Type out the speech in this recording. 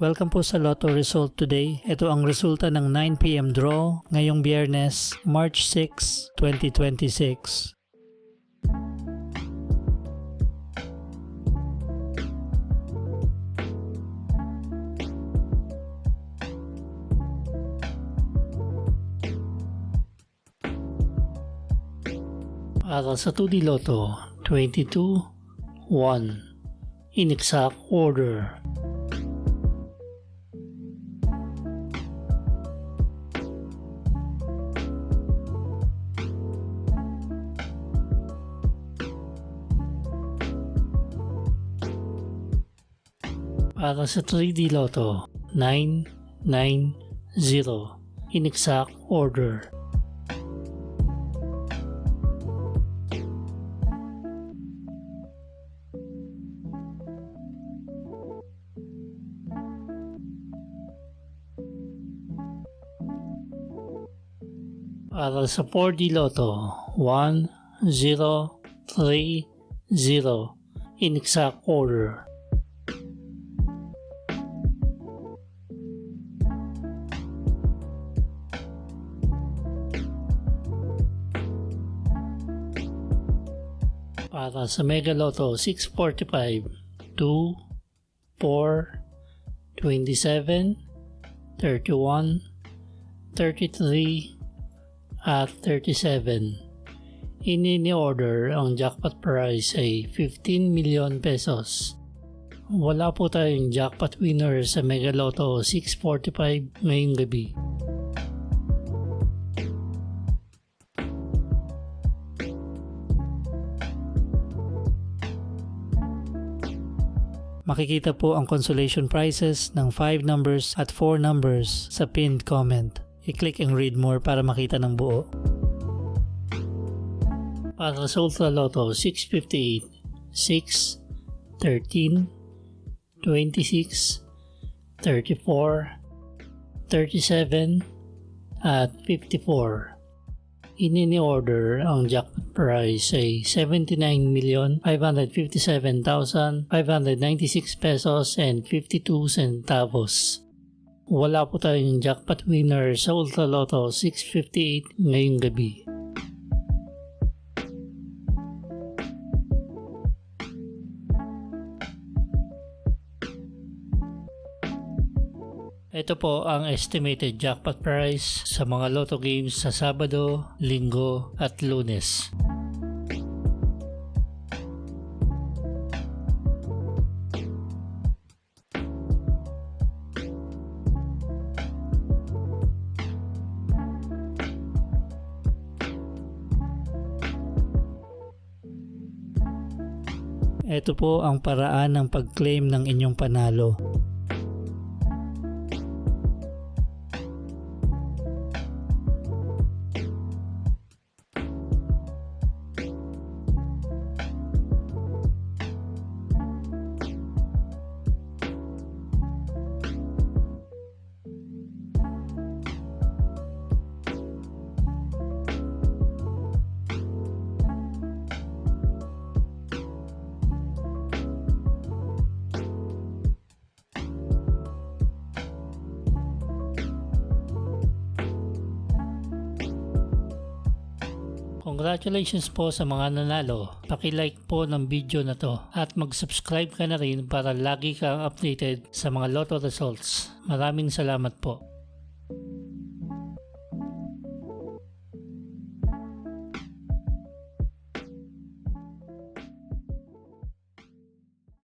Welcome po sa Lotto Result today. Ito ang resulta ng 9 PM draw ngayong Biyernes, March 6, 2026. Para sa 2D Lotto, 22, 1, in exact order. Para sa 3D Lotto, 990 in exact order. Para sa 4D Lotto, 1030 in exact order. Para sa Mega Lotto 645, 2, 4, 27, 31, 33, at 37. Ini-order ang jackpot prize ay 15 million pesos. Wala po tayong jackpot winner sa Mega Lotto 645 ngayong gabi. Makikita po ang consolation prizes ng 5 numbers at 4 numbers sa pinned comment. I-click and read more para makita ng buo. Para sa Ultra Lotto 658, 6, 13, 26, 34, 37, at 54. Ini-order ang jackpot prize ay 79,557,596 pesos and 52 centavos. Wala po tayong jackpot winner sa Ultra Lotto 658 ngayong gabi. Ito po ang estimated jackpot price sa mga Lotto games sa Sabado, Linggo at Lunes. Ito po ang paraan ng pag-claim ng inyong panalo. Congratulations po sa mga nanalo. Paki-like po ng video na to at mag-subscribe ka na rin para lagi kang updated sa mga Lotto results. Maraming salamat po.